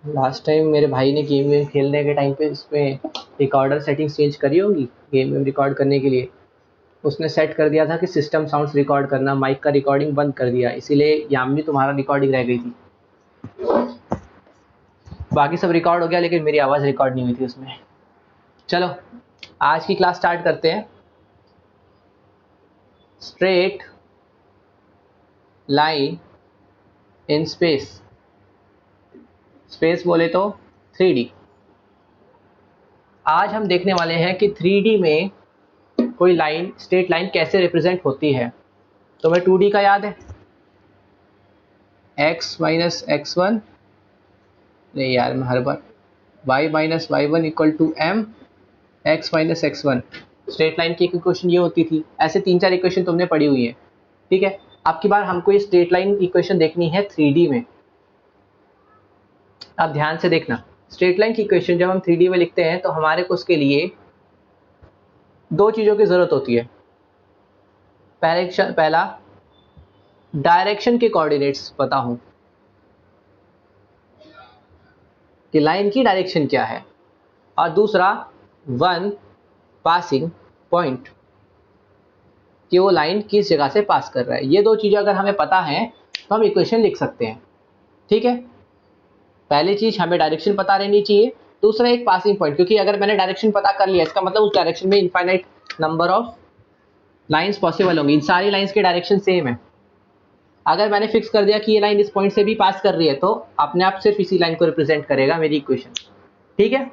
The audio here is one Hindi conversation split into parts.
लास्ट टाइम मेरे भाई ने गेम वेम खेलने के टाइम पे इसमें रिकॉर्डर सेटिंग्स चेंज करी होगी गेम वेम रिकॉर्ड करने के लिए। उसने सेट कर दिया था कि सिस्टम साउंड्स रिकॉर्ड करना, माइक का रिकॉर्डिंग बंद कर दिया, इसीलिए यामिनी तुम्हारा रिकॉर्डिंग रह गई थी। बाकी सब रिकॉर्ड हो गया लेकिन मेरी आवाज़ रिकॉर्ड नहीं हुई थी उसमें। चलो आज की क्लास स्टार्ट करते हैं। Straight line in space, space बोले तो 3D। आज हम देखने वाले हैं कि 3D में कोई लाइन, स्ट्रेट लाइन कैसे रिप्रेजेंट होती है। तो मैं 2D का याद है, x माइनस एक्स वन, नहीं यार मैं हर बार y minus y one equal to m x minus x one. Straight line की एक इक्वेशन ये होती थी। ऐसे 3-4 इक्वेशन तुमने पढ़ी हुई है, ठीक है। अब की बार हमको ये स्ट्रेट लाइन इक्वेशन देखनी है 3D में। अब ध्यान से देखना, स्ट्रेट लाइन की इक्वेशन जब हम 3D में लिखते हैं तो हमारे को उसके लिए दो चीज़ों की ज़रूरत होती है। पहला डायरेक्शन के कोऑर्डिनेट्स पता हो कि लाइन की डायरेक्शन क्या है, और दूसरा वन पासिंग पॉइंट कि वो लाइन किस जगह से पास कर रहा है। ये दो चीज़ें अगर हमें पता है तो हम इक्वेशन लिख सकते हैं, ठीक है। पहली चीज़ हमें डायरेक्शन पता रहनी चाहिए, दूसरा एक पासिंग पॉइंट, क्योंकि अगर मैंने डायरेक्शन पता कर लिया इसका मतलब उस डायरेक्शन में infinite number of lines possible होंगी। इन सारी लाइंस के डायरेक्शन सेम है। अगर मैंने फिक्स कर दिया कि ये लाइन इस पॉइंट से भी पास कर रही है तो अपने आप सिर्फ इसी लाइन को रिप्रेजेंट करेगा मेरी इक्वेशन, ठीक है।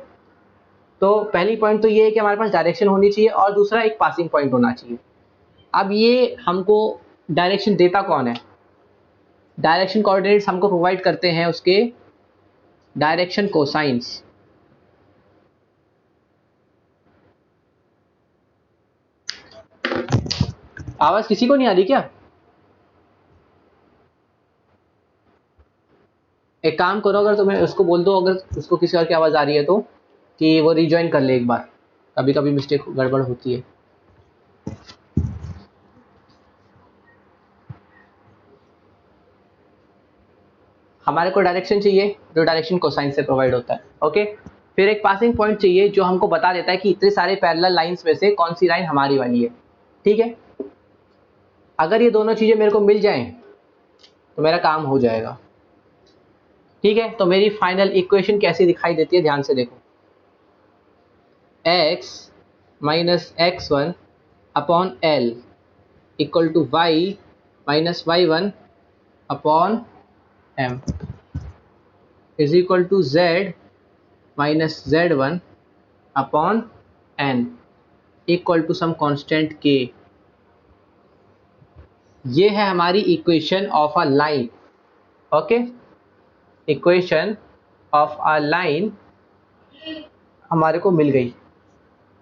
तो पहली पॉइंट तो ये है कि हमारे पास डायरेक्शन होनी चाहिए और दूसरा एक पासिंग पॉइंट होना चाहिए। अब ये हमको डायरेक्शन देता कौन है? डायरेक्शन कोऑर्डिनेट्स हमको प्रोवाइड करते हैं उसके डायरेक्शन कोसाइंस। आवाज किसी को नहीं आ रही क्या? एक काम करो, अगर तुम्हें उसको बोल दो, अगर उसको किसी और की आवाज आ रही है तो कि वो रिज्वाइन कर ले एक बार, कभी कभी मिस्टेक गड़बड़ होती है। हमारे को डायरेक्शन चाहिए जो डायरेक्शन कोसाइन से प्रोवाइड होता है, ओके। फिर एक पासिंग पॉइंट चाहिए जो हमको बता देता है कि इतने सारे पैरेलल लाइंस में से कौन सी लाइन हमारी वाली है, ठीक है। अगर ये दोनों चीजें मेरे को मिल जाएं तो मेरा काम हो जाएगा, ठीक है। तो मेरी फाइनल इक्वेशन कैसी दिखाई देती है, ध्यान से देखो। x minus x one upon l equal to y minus y one upon m is equal to z minus z one upon n equal to some constant k। ये है हमारी equation of a line, okay. Equation of a line हमारे को मिल गई।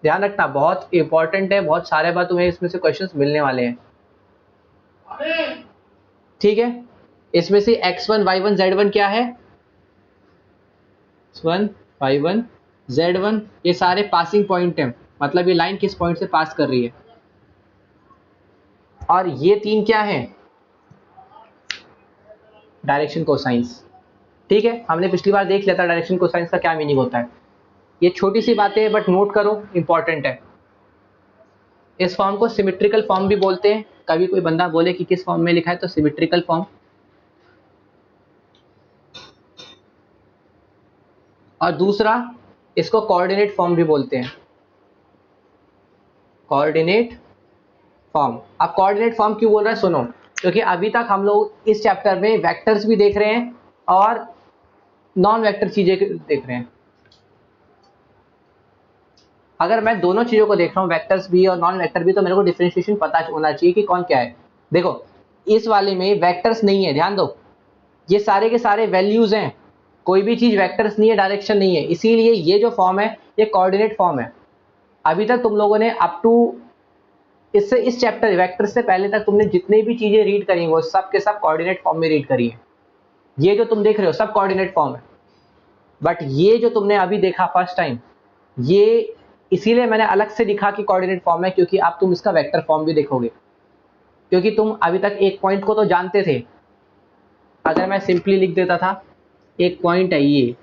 ध्यान रखना, बहुत इंपॉर्टेंट है, बहुत सारे बार तुम्हें इसमें से क्वेश्चंस मिलने वाले हैं, ठीक है। इसमें से x1 y1 z1 क्या है? x1 y1 z1 ये सारे पासिंग पॉइंट हैं, मतलब ये लाइन किस पॉइंट से पास कर रही है। और ये तीन क्या है? डायरेक्शन कोसाइंस, ठीक है। हमने पिछली बार देख लिया था डायरेक्शन कोसाइंस का क्या मीनिंग होता है। ये छोटी सी बातें है बट नोट करो, इंपॉर्टेंट है। इस फॉर्म को सिमेट्रिकल फॉर्म भी बोलते हैं। कभी कोई बंदा बोले कि किस फॉर्म में लिखा है तो सिमेट्रिकल फॉर्म। और दूसरा इसको कोऑर्डिनेट फॉर्म भी बोलते हैं, कोऑर्डिनेट फॉर्म। अब कोऑर्डिनेट फॉर्म क्यों बोल रहा है सुनो, क्योंकि अभी तक हम लोग इस चैप्टर में वेक्टर्स भी देख रहे हैं और नॉन वेक्टर चीजें देख रहे हैं। अगर मैं दोनों चीजों को देख रहा हूँ, वेक्टर्स भी और नॉन वेक्टर भी, तो मेरे को डिफरेंशिएशन पता होना चाहिए कि कौन क्या है। देखो इस वाले में वेक्टर्स नहीं है, ध्यान दो, ये सारे के सारे वैल्यूज हैं। कोई भी चीज वेक्टर्स नहीं है, डायरेक्शन नहीं है, इसीलिए ये जो फॉर्म है ये कोऑर्डिनेट फॉर्म है। अभी तक तुम लोगों ने अप टू इससे इस चैप्टर वेक्टर से पहले तक तुमने जितनी भी चीजें रीड करी वो सब के सब कोऑर्डिनेट फॉर्म में रीड करी है। ये जो तुम देख रहे हो सब कोऑर्डिनेट फॉर्म है, बट ये जो तुमने अभी देखा फर्स्ट टाइम, ये इसीलिए मैंने अलग से लिखा कि कोऑर्डिनेट फॉर्म है, क्योंकि अब तुम इसका वेक्टर फॉर्म भी देखोगे। क्योंकि तुम अभी तक एक पॉइंट को तो जानते थे। अगर मैं सिंपली लिख देता था एक पॉइंट है ये,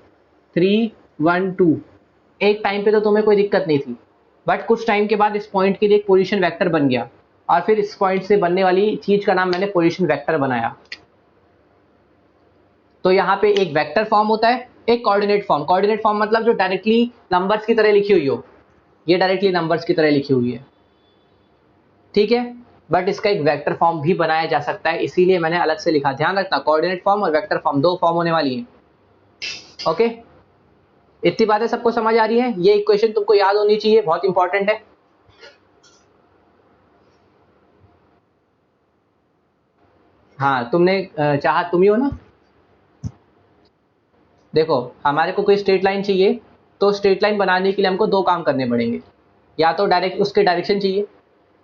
3 1 2। एक टाइम पे तो तुम्हें कोई दिक्कत नहीं थी, बट कुछ टाइम के बाद इस पॉइंट के लिए एक पोजीशन वेक्टर बन गया, और फिर इस पॉइंट से बनने वाली चीज का नाम मैंने पोजीशन वेक्टर बनाया। तो यहाँ पे एक वेक्टर फॉर्म होता है, एक कोऑर्डिनेट फॉर्म। कोऑर्डिनेट फॉर्म मतलब जो डायरेक्टली नंबर्स की तरह लिखी हुई हो, ये डायरेक्टली नंबर्स की तरह लिखी हुई है, ठीक है। बट इसका एक वेक्टर फॉर्म भी बनाया जा सकता है, इसीलिए मैंने अलग से लिखा। ध्यान रखना, कोऑर्डिनेट फॉर्म और वेक्टर फॉर्म दो फॉर्म होने वाली है। ओके, इतनी बातें सबको समझ आ रही है? ये इक्वेशन तुमको याद होनी चाहिए, बहुत इंपॉर्टेंट है। हाँ, तुमने चाहा तुम ही हो ना। देखो, हमारे को कोई स्ट्रेट लाइन चाहिए, तो स्ट्रेट लाइन बनाने के लिए हमको दो काम करने पड़ेंगे। या तो डायरेक्ट उसके डायरेक्शन चाहिए,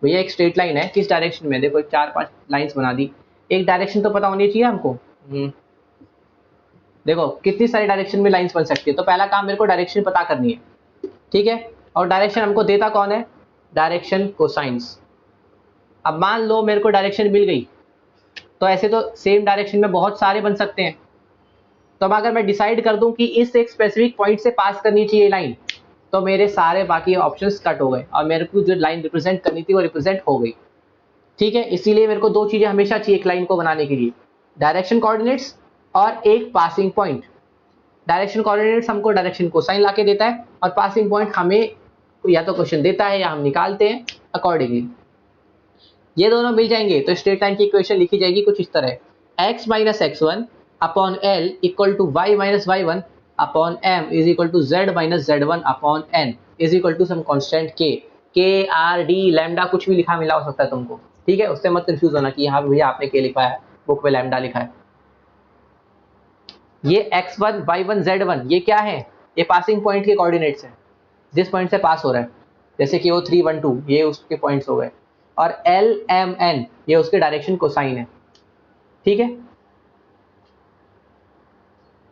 भैया एक स्ट्रेट लाइन है किस डायरेक्शन में, देखो 4 5 लाइंस बना दी, एक डायरेक्शन तो पता होनी चाहिए हमको। देखो कितनी सारी डायरेक्शन में लाइंस बन सकती है, तो पहला काम मेरे को डायरेक्शन पता करनी है, ठीक है। और डायरेक्शन हमको देता कौन है? Direction cosines. अब मान लो मेरे को डायरेक्शन मिल गई, तो ऐसे तो सेम डायरेक्शन में बहुत सारे बन सकते हैं। तो अब अगर मैं डिसाइड कर दूं कि इस एक स्पेसिफिक पॉइंट से पास करनी चाहिए लाइन, तो मेरे सारे बाकी ऑप्शंस कट हो गए और मेरे को जो लाइन रिप्रेजेंट करनी थी वो रिप्रेजेंट हो गई, ठीक है। इसीलिए मेरे को दो चीजें हमेशा चाहिए एक लाइन को बनाने के लिए, डायरेक्शन कोऑर्डिनेट्स और एक पासिंग पॉइंट। डायरेक्शन कोऑर्डिनेट्स हमको डायरेक्शन कोसाइन लाके देता है, और पासिंग पॉइंट हमें या तो क्वेश्चन देता है या हम निकालते हैं अकॉर्डिंगली। ये दोनों मिल जाएंगे तो स्ट्रेट लाइन की इक्वेशन लिखी जाएगी कुछ इस तरह, x minus x1 upon l equal to y minus y1 upon m is equal to z minus z1 upon n is equal to some constant k r d lambda, कुछ भी लिखा मिला हो सकता है तुमको, ठीक है। उससे मत कंफ्यूज होना कि यहाँ पे भैया आपने k लिखा है, बुक पे लैम्डा लिखा है। ये x1 y1 z1 ये क्या है? ये पासिंग पॉइंट के कोऑर्डिनेट्स हैं, जिस पॉइंट से पास हो रहा है। जैसे कि वो 3 1 2 ये उसके पॉइंट्स हो गए, और L M N ये उसके डायरेक्शन कोसाइन है, ठीक है।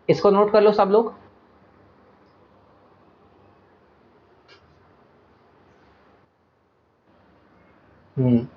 इसको नोट कर लो सब लोग। हम्म,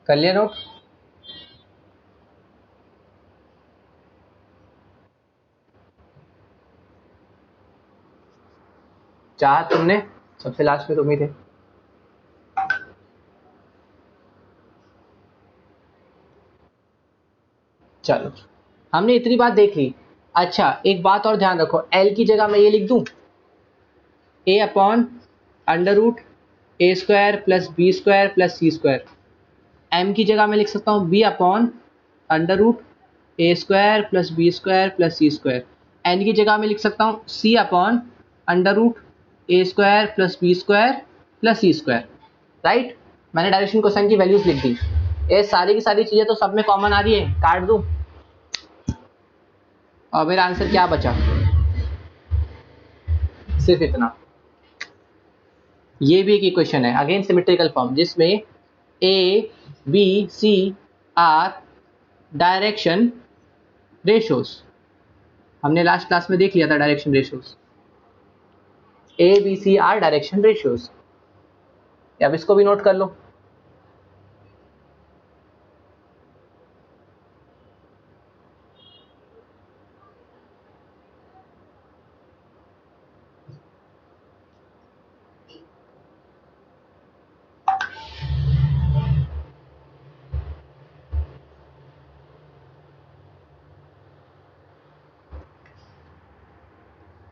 कर लिया नोट? चाह तुमने, सबसे लास्ट में तुम ही थे। चलो, हमने इतनी बात देख ली। अच्छा, एक बात और ध्यान रखो, L की जगह मैं ये लिख दूं, a upon under root A square plus B square plus C square. m की जगह मैं लिख सकता हूँ b upon under root A square plus B square plus C square. n की जगह मैं लिख सकता हूँ c upon under root A square plus B square plus C square, right. मैंने डायरेक्शन कोसाइन की वैल्यूज लिख दी। ये सारी की सारी चीजें तो सब में कॉमन आ रही है, काट दूं, और मेरा आंसर क्या बचा? सिर्फ इतना। ये भी एक इक्वेशन है, अगेन सिमेट्रिकल फॉर्म, जिसमें a b c are direction ratios. हमने लास्ट क्लास में देख लिया था direction ratios, a b c are direction ratios. अब इसको भी नोट कर लो।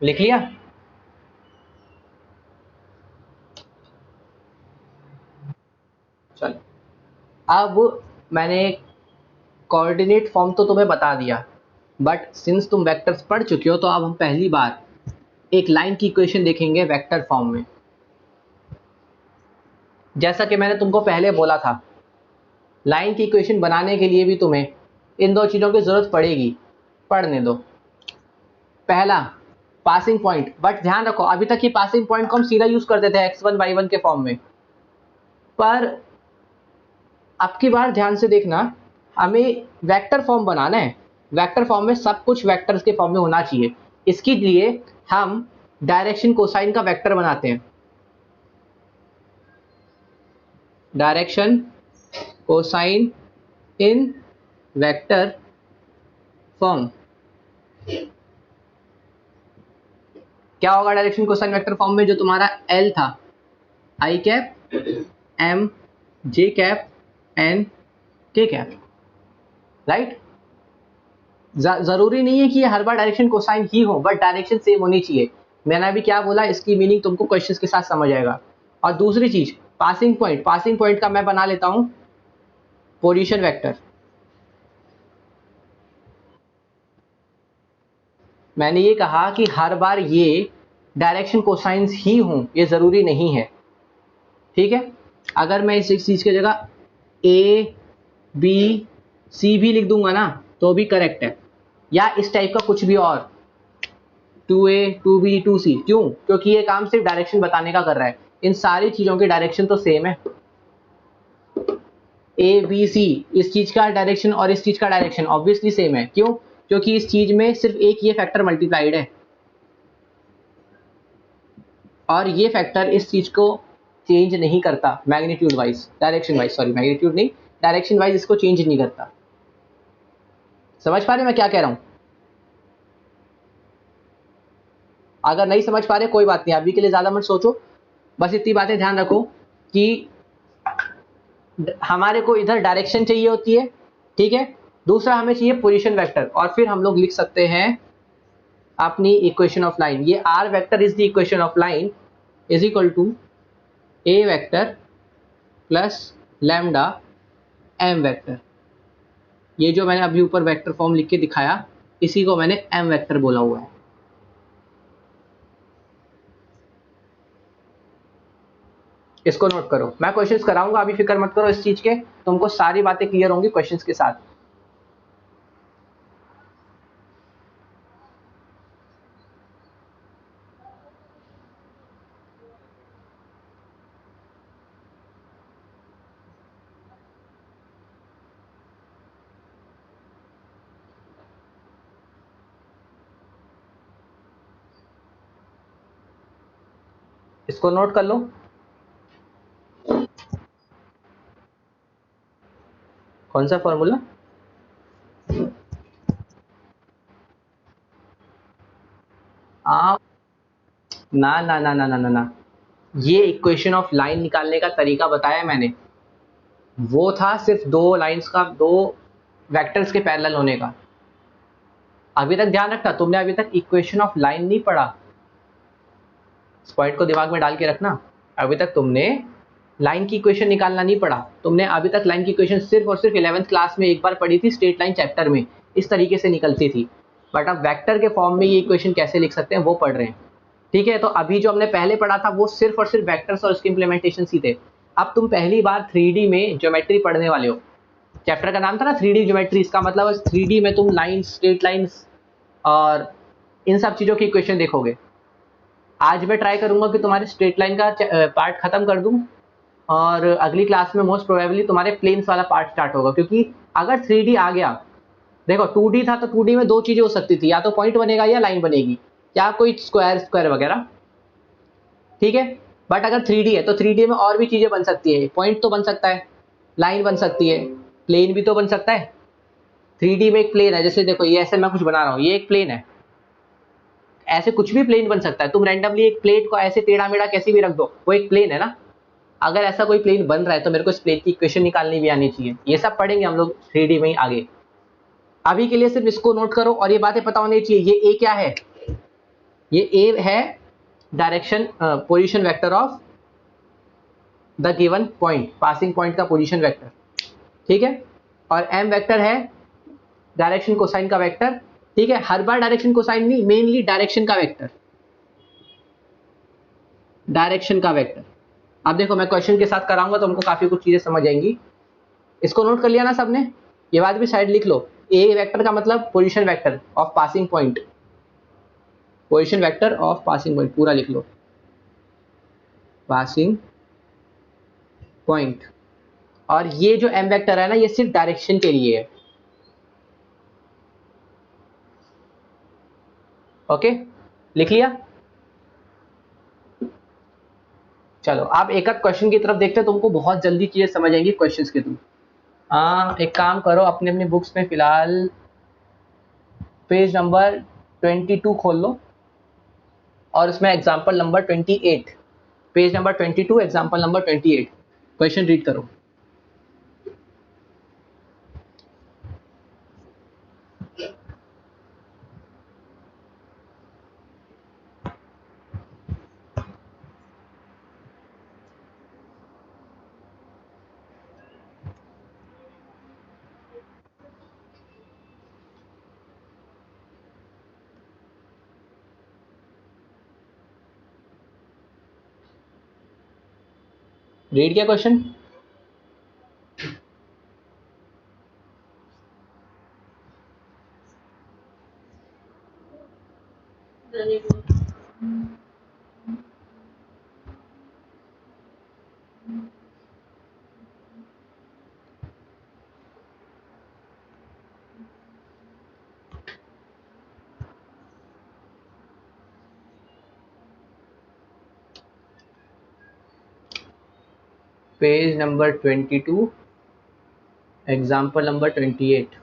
लिख लिया? चलो, अब मैंने कोऑर्डिनेट फॉर्म तो तुम्हें बता दिया, बट सिंस तुम वेक्टर्स पढ़ चुके हो, तो अब हम पहली बार एक लाइन की इक्वेशन देखेंगे वेक्टर फॉर्म में। जैसा कि मैंने तुमको पहले बोला था, लाइन की इक्वेशन बनाने के लिए भी तुम्हें इन दो चीज़ों की जरूरत पड़ेगी, पढ़ने दो। पहला, पासिंग पॉइंट, बट ध्यान रखो अभी तक ये पासिंग पॉइंट को हम सीधा यूज करते थे x1 y1 के फॉर्म में, पर अब की बार ध्यान से देखना, हमें वेक्टर फॉर्म बनाना है। वेक्टर फॉर्म में सब कुछ वेक्टर्स के फॉर्म में होना चाहिए। इसके लिए हम डायरेक्शन कोसाइन का वेक्टर बनाते हैं। डायरेक्शन कोसाइन इन वेक्टर फॉर्म। क्या होगा डायरेक्शन कोसाइन वेक्टर फॉर्म में? जो तुम्हारा L था, I cap M J cap N K cap, right. जरूरी नहीं है कि ये हर बार डायरेक्शन कोसाइन ही हो, बट डायरेक्शन सेम होनी चाहिए। मैंने अभी क्या बोला, इसकी मीनिंग तुमको क्वेश्चंस के साथ समझ आएगा। और दूसरी चीज पासिंग पॉइंट, पासिंग पॉइंट का मैं बना लेता हूं पोजीशन वेक्टर। मैंने ये कहा कि हर बार ये डायरेक्शन कोसाइंस ही हों, ये जरूरी नहीं है, ठीक है। अगर मैं इस चीज की जगह A B C भी लिख दूंगा ना तो भी करेक्ट है, या इस टाइप का कुछ भी और 2A 2B 2C। क्यों? क्योंकि ये काम सिर्फ डायरेक्शन बताने का कर रहा है। इन सारी चीजों की डायरेक्शन तो सेम है। ABC इस चीज का डायरेक्शन और इस चीज का डायरेक्शन ऑब्वियसली सेम है। क्यों? क्योंकि इस चीज में सिर्फ एक ये फैक्टर मल्टीप्लाइड है और ये फैक्टर इस चीज को चेंज नहीं करता magnitude wise, direction wise, sorry magnitude नहीं, डायरेक्शन वाइज इसको चेंज नहीं करता। समझ पा रहे मैं क्या कह रहा हूं? अगर नहीं समझ पा रहे कोई बात नहीं, अभी के लिए ज्यादा मत सोचो, बस इतनी बातें ध्यान रखो कि हमारे को इधर डायरेक्शन चाहिए होती है, ठीक है। दूसरा हमें चाहिए पोजीशन वेक्टर, और फिर हम लोग लिख सकते हैं अपनी इक्वेशन ऑफ लाइन। ये r vector is the equation of line is equal to a vector plus lambda m vector. ये जो मैंने अभी ऊपर वेक्टर फॉर्म लिख के दिखाया, इसी को मैंने m वेक्टर बोला हुआ है। इसको नोट करो, मैं क्वेश्चंस कराऊंगा, अभी फिक्र मत करो इस चीज के, तुमको सारी बातें क्लियर होंगी क्वेश्चंस के साथ। इसको नोट कर लो। कौन सा फॉर्मूला? ना ना ना ना ना ना ना, ये इक्वेशन ऑफ लाइन निकालने का तरीका बताया मैंने, वो था सिर्फ दो लाइंस का, दो वेक्टर्स के पैरेलल होने का। अभी तक ध्यान रखना, तुमने अभी तक इक्वेशन ऑफ लाइन नहीं पढ़ा, इस पॉइंट को दिमाग में डाल के रखना। अभी तक तुमने लाइन की इक्वेशन निकालना नहीं पढ़ा, तुमने अभी तक लाइन की इक्वेशन सिर्फ और सिर्फ 11th क्लास में एक बार पढ़ी थी, स्ट्रेट लाइन चैप्टर में, इस तरीके से निकलती थी। बट अब वेक्टर के फॉर्म में ये इक्वेशन कैसे लिख सकते हैं वो पढ़ रहे हैं, ठीक है। तो अभी जो हमने पहले पढ़ा था वो सिर्फ और सिर्फ वेक्टर्स और उसके इंप्लीमेंटेशन ही थे। अब तुम पहली बार 3D में ज्योमेट्री पढ़ने वाले हो। चैप्टर का नाम था ना 3D ज्योमेट्री, इसका मतलब 3D में तुम लाइंस, स्ट्रेट लाइंस और इन सब चीजों की इक्वेशन देखोगे। आज मैं ट्राई करूंगा कि तुम्हारे स्ट्रेट लाइन का पार्ट खत्म कर दूं, और अगली क्लास में मोस्ट प्रोबेबली तुम्हारे प्लेन्स वाला पार्ट स्टार्ट होगा। क्योंकि अगर 3D आ गया, देखो 2D था तो 2D में दो चीजें हो सकती थी, या तो पॉइंट बनेगा या लाइन बनेगी, या कोई स्क्वायर स्क्वायर वगैरह, ठीक है। बट अगर 3D है तो 3D में और भी चीजें बन सकती है, पॉइंट तो बन सकता है, लाइन बन सकती है, प्लेन भी तो बन सकता है। 3D में एक प्लेन है, जैसे देखो ये ऐसे मैं कुछ बना रहा हूँ, ये एक प्लेन है, ऐसे कुछ भी प्लेन बन सकता है। तुम रैंडमली एक प्लेट को ऐसे टेढ़ा मेढ़ा कैसे भी रख दो, वो एक प्लेन है ना। अगर ऐसा कोई प्लेन बन रहा है तो मेरे को इस प्लेन की इक्वेशन निकालनी भी आनी चाहिए। ये सब पढ़ेंगे हम लोग 3D में ही आगे। अभी के लिए सिर्फ इसको नोट करो और ये बातें पता होनी चाहिए। ये ए क्या है? ये ए है direction position vector of the given point, passing point का पोजीशन वेक्टर, ठीक है। और एम वेक्टर है डायरेक्शन कोसाइन का वेक्टर, ठीक है। हर बार डायरेक्शन कोसाइन नहीं, मेनली डायरेक्शन का वेक्टर, डायरेक्शन का वेक्टर। अब देखो मैं क्वेश्चन के साथ कराऊंगा तो हमको काफी कुछ चीजें समझ आएंगी। इसको नोट कर लिया ना सबने? ये बात भी साइड लिख लो। ए वेक्टर का मतलब position vector of passing point, position vector of passing point, पूरा लिख लो, पासिंग पॉइंट। और ये जो एम वेक्टर है ना, ये सिर्फ डायरेक्शन के लिए है। ओके, लिख लिया। चलो आप एक आध क्वेश्चन की तरफ देखते हो, तुमको बहुत जल्दी चीजें समझ आएंगी क्वेश्चंस के थ्रू। एक काम करो, अपने अपनी बुक्स में फिलहाल पेज नंबर 22 खोल लो और उसमें example number 28, page number 22 example number 28, question read करो। रीड किया question? Page number 22 example number 28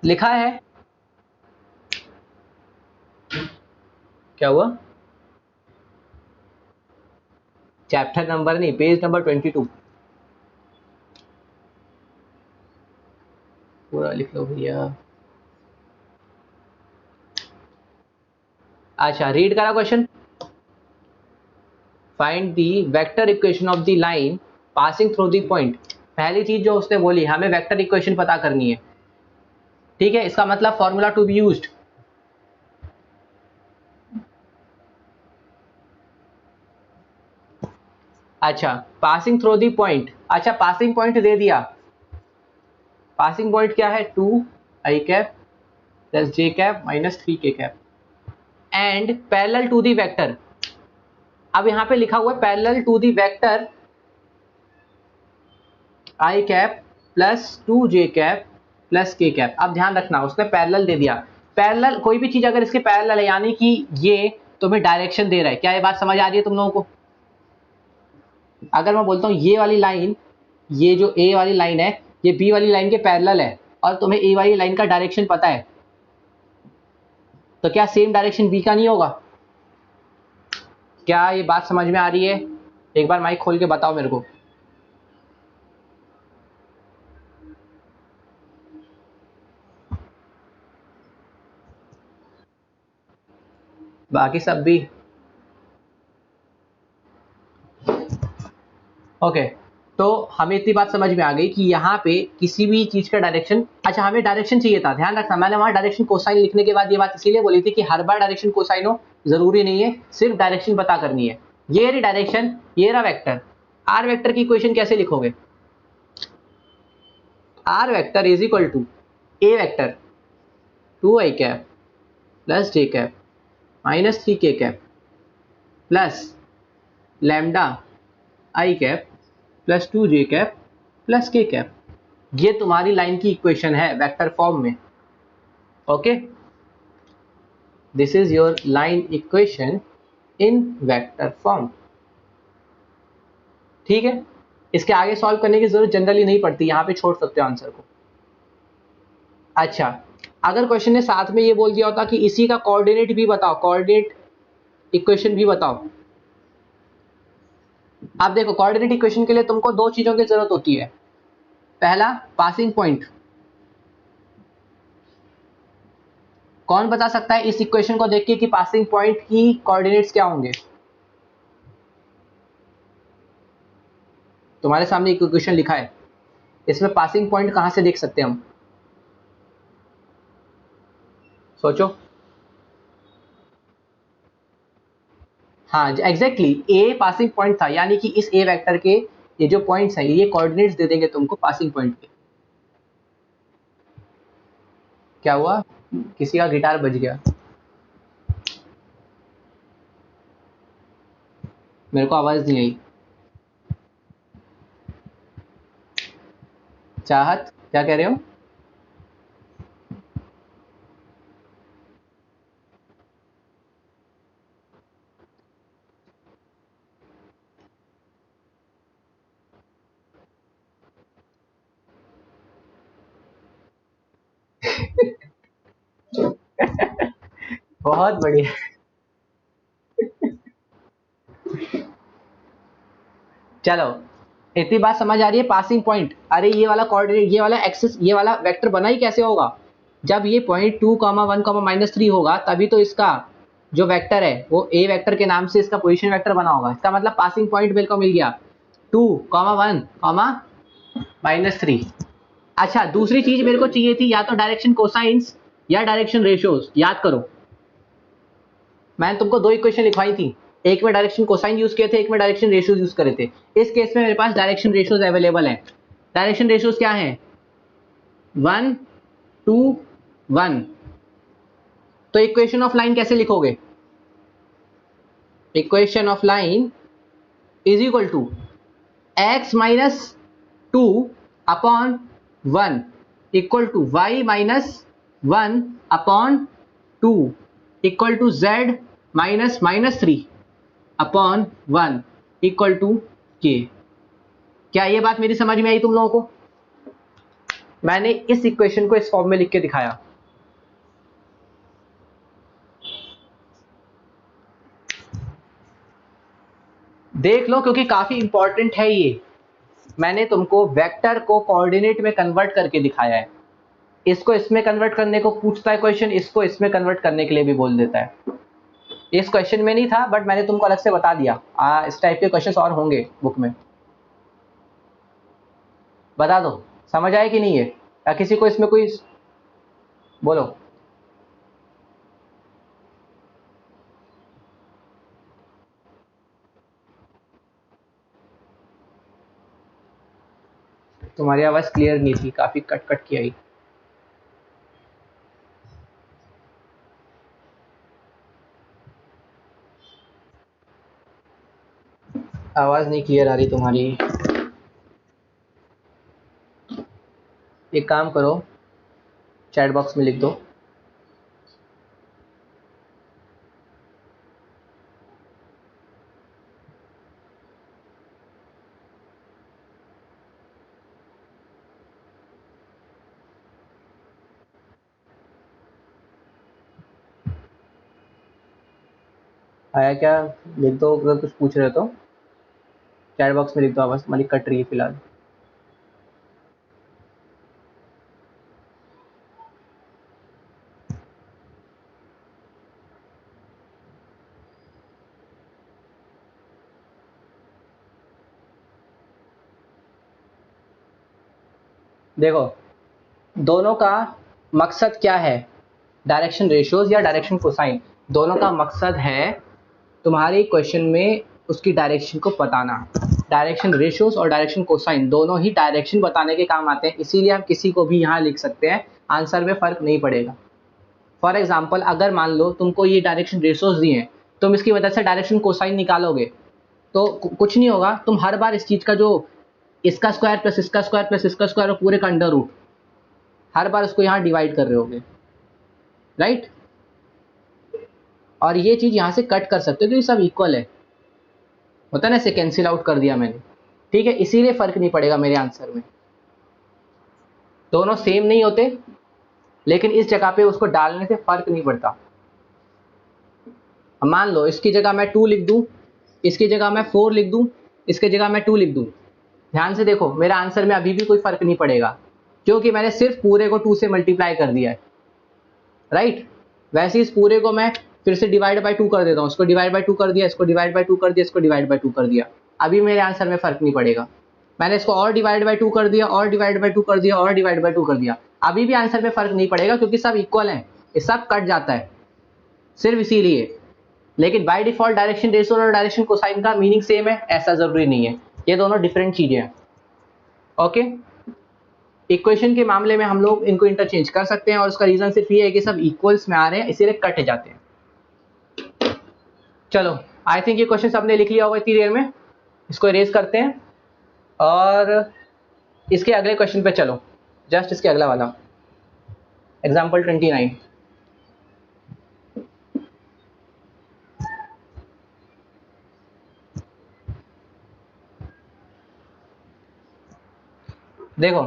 लिखा है। क्या हुआ? चैप्टर नंबर नहीं, पेज नंबर 22 पूरा लिख लो भैया। अच्छा, रीड करा question. Find the vector equation of the line passing through the point. पहली चीज जो उसने बोली, हमें वेक्टर इक्वेशन पता करनी है। ठीक है, इसका मतलब फॉर्मूला टू बी यूज्ड। अच्छा, पासिंग थ्रू दी पॉइंट। अच्छा, पासिंग पॉइंट दे दिया। पासिंग पॉइंट क्या है? 2i cap plus j cap minus 3k cap and parallel to the vector. अब यहां पे लिखा हुआ है parallel to the vector i cap plus 2j cap plus k cap. अब ध्यान रखना, उसने पैरेलल दे दिया। पैरेलल, कोई भी चीज अगर इसके पैरेलल है यानी कि ये तुम्हें डायरेक्शन दे रहा है। क्या ये बात समझ आ रही है तुम लोगों को? अगर मैं बोलता हूँ ये वाली लाइन, ये जो ए वाली लाइन है, ये बी वाली लाइन के पैरेलल है और तुम्हें ए वाली लाइन का डायरेक्शन पता है, तो क्या सेम डायरेक्शन बी का नहीं होगा? क्या ये बात समझ में आ रही है? एक बार माइक खोल के बताओ मेरे को। बाकी सब भी ओके। तो हमें इतनी बात समझ में आ गई कि यहाँ पे किसी भी चीज का डायरेक्शन, अच्छा हमें डायरेक्शन चाहिए था, ध्यान रखना मैंने वहां डायरेक्शन कोसाइन लिखने के बाद ये बात इसीलिए बोली थी कि हर बार डायरेक्शन कोसाइन हो जरूरी नहीं है, सिर्फ डायरेक्शन पता करनी है। ये रही डायरेक्शन, ये रहा वेक्टर। आर वेक्टर की इक्वेशन कैसे लिखोगे? R vector is equal to a vector 2i cap plus j cap minus 3k cap plus lambda i cap plus 2j cap plus k cap. ये तुम्हारी लाइन की इक्वेशन है वेक्टर फॉर्म में। Okay, this is your line equation in vector form. ठीक है, इसके आगे सॉल्व करने की जरूरत जनरली नहीं पड़ती, यहां पे छोड़ सकते हो आंसर को। अच्छा, अगर क्वेश्चन ने साथ में ये बोल दिया होता कि इसी का कोऑर्डिनेट भी बताओ, कोऑर्डिनेट इक्वेशन भी बताओ। आप देखो, कोऑर्डिनेट इक्वेशन के लिए तुमको दो चीजों की जरूरत होती है। पहला, पासिंग पॉइंट। कौन बता सकता है इस इक्वेशन को देख के कि पासिंग पॉइंट की कोऑर्डिनेट्स क्या होंगे? तुम्हारे सामने एक इक्वेशन लिखा है, इसमें पासिंग पॉइंट कहां से देख सकते हैं हम? सोचो। हाँ एग्जैक्टली, ए पासिंग पॉइंट था, यानी कि इस ए वेक्टर के ये जो पॉइंट्स हैं ये कोऑर्डिनेट्स दे देंगे तुमको पासिंग पॉइंट के। क्या हुआ? किसी का गिटार बज गया। मेरे को आवाज नहीं आई। चाहत क्या कह रहे हो? बहुत बढ़िया। चलो, इतनी बात समझ आ रही है। पासिंग पॉइंट, अरे ये वाला कोऑर्डिनेट, ये वाला एक्सिस, ये वाला वेक्टर बना ही कैसे होगा? जब ये पॉइंट 2, 1, -3 होगा, तभी तो इसका जो वेक्टर है वो ए वेक्टर के नाम से इसका पोजीशन वेक्टर बना होगा। इसका मतलब पासिंग पॉइंट मेरे को मिल गया 2, 1, -3। अच्छा, दूसरी चीज मेरे को चाहिए थी, या तो डायरेक्शन कोसाइंस या डायरेक्शन रेशियोज। याद करो, मैंने तुमको दो इक्वेशन लिखवाई थी, एक में डायरेक्शन कोसाइन यूज किए थे, एक में डायरेक्शन रेशियोज यूज करे थे। इस केस में मेरे पास डायरेक्शन रेशियोज अवेलेबल हैं। डायरेक्शन रेशियोज क्या है? 1, 2, 1। तो इक्वेशन ऑफ लाइन कैसे लिखोगे? Equation of line is equal to x-2/1 equal to y-1/2 equal to z-3/1 equal to k। क्या ये बात मेरी समझ में आई तुम लोगों को? मैंने इस इक्वेशन को इस फॉर्म में लिख के दिखाया। देख लो, क्योंकि काफी इंपॉर्टेंट है ये। मैंने तुमको वेक्टर को कोऑर्डिनेट में कन्वर्ट करके दिखाया है। इसको इसमें कन्वर्ट करने को पूछता है क्वेश्चन, इसको इसमें कन्वर्ट करने के लिए भी बोल देता है। इस क्वेश्चन में नहीं था, बट मैंने तुमको अलग से बता दिया। इस टाइप के क्वेश्चंस और होंगे बुक में। बता दो, समझ आए कि नहीं है? या किसी को इसमें कोई बोलो। तुम्हारी आवाज क्लियर नहीं थी, काफी कट कट की आई। आवाज नहीं क्लियर आ रही तुम्हारी। एक काम करो, चैट बॉक्स में लिख दो। आया क्या? लिख दो, अगर कुछ पूछ रहे हो तो चैट बॉक्स में लिख दो। आवाज तुम्हारी कट रही है फिलहाल। देखो, दोनों का मकसद क्या है? डायरेक्शन रेशियोज या डायरेक्शन कोसाइन, दोनों का मकसद है तुम्हारे क्वेश्चन में उसकी डायरेक्शन को बताना। डायरेक्शन रेशियोज और डायरेक्शन कोसाइन दोनों ही डायरेक्शन बताने के काम आते हैं, इसीलिए हम किसी को भी यहाँ लिख सकते हैं, आंसर में फर्क नहीं पड़ेगा। फॉर एग्जाम्पल, अगर मान लो तुमको ये डायरेक्शन रेशियोज दिए हैं, तुम इसकी मदद से डायरेक्शन कोसाइन निकालोगे तो कुछ नहीं होगा। तुम हर बार इस चीज का जो इसका स्क्वायर प्लस इसका स्क्वायर प्लस इसका स्क्वायर और पूरे का अंडर रूट, हर बार उसको यहाँ डिवाइड कर रहे होगे, राइट? और ये चीज यहाँ से कट कर सकते हो क्योंकि सब इक्वल है, होता है ना, इसे कैंसिल आउट कर दिया मैंने, ठीक है? इसीलिए फर्क नहीं पड़ेगा मेरे आंसर में। दोनों सेम नहीं होते, लेकिन इस जगह पे उसको डालने से फर्क नहीं पड़ता। मान लो इसकी जगह मैं 2 लिख दूं, इसकी जगह मैं 4 लिख दूं, इसकी जगह मैं 2 लिख दूं, ध्यान से देखो मेरा आंसर में अभी भी कोई फर्क नहीं पड़ेगा, क्योंकि मैंने सिर्फ पूरे को 2 से मल्टीप्लाई कर दिया है, राइट? वैसे इस पूरे को मैं फिर से डिवाइड बाय 2 कर देता हूँ, इसको डिवाइड बाय 2 कर दिया, इसको डिवाइड बाय 2 कर दिया, इसको डिवाइड बाय 2 कर दिया, अभी मेरे आंसर में फर्क नहीं पड़ेगा। मैंने इसको और डिवाइड बाय 2 कर दिया, और डिवाइड बाय 2 कर दिया, और डिवाइड बाय 2 कर दिया, अभी भी आंसर में फर्क नहीं पड़ेगा, क्योंकि सब इक्वल हैं, ये सब कट जाता है सिर्फ इसीलिए। लेकिन बाय डिफॉल्ट डायरेक्शन रेशियो और डायरेक्शन कोसाइन का मीनिंग सेम है, ऐसा जरूरी नहीं है, ये दोनों डिफरेंट चीजें हैं। ओके, इक्वेशन के मामले में हम लोग इनको इंटरचेंज कर सकते हैं और उसका रीजन सिर्फ ये है कि सब इक्वल्स में आ रहे हैं, इसीलिए कट जाते हैं। चलो आई थिंक ये क्वेश्चन सबने लिख लिया होगा इतनी देर में, इसको इरेज करते हैं और इसके अगले क्वेश्चन पे चलो, जस्ट इसके अगला वाला एग्जाम्पल 29। देखो,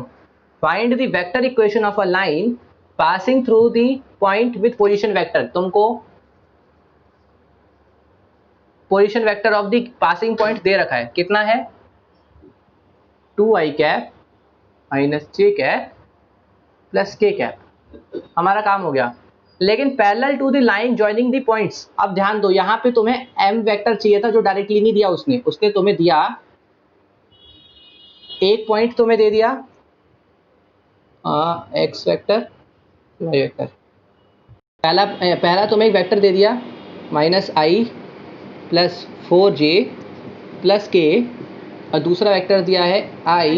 find the vector equation of a line passing through the point with position vector. तुमको position vector of the passing point दे रखा है, कितना है 2i cap minus j cap plus k cap. हमारा काम हो गया, लेकिन parallel to the line joining the points. अब ध्यान दो, यहां पे तुम्हें m वेक्टर चाहिए था जो डायरेक्टली नहीं दिया उसने तुम्हें दिया एक पॉइंट, तुम्हें दे दिया x वेक्टर y वेक्टर। पहला तुम्हें एक वेक्टर दे दिया माइनस आई प्लस 4j प्लस के, और दूसरा वेक्टर दिया है i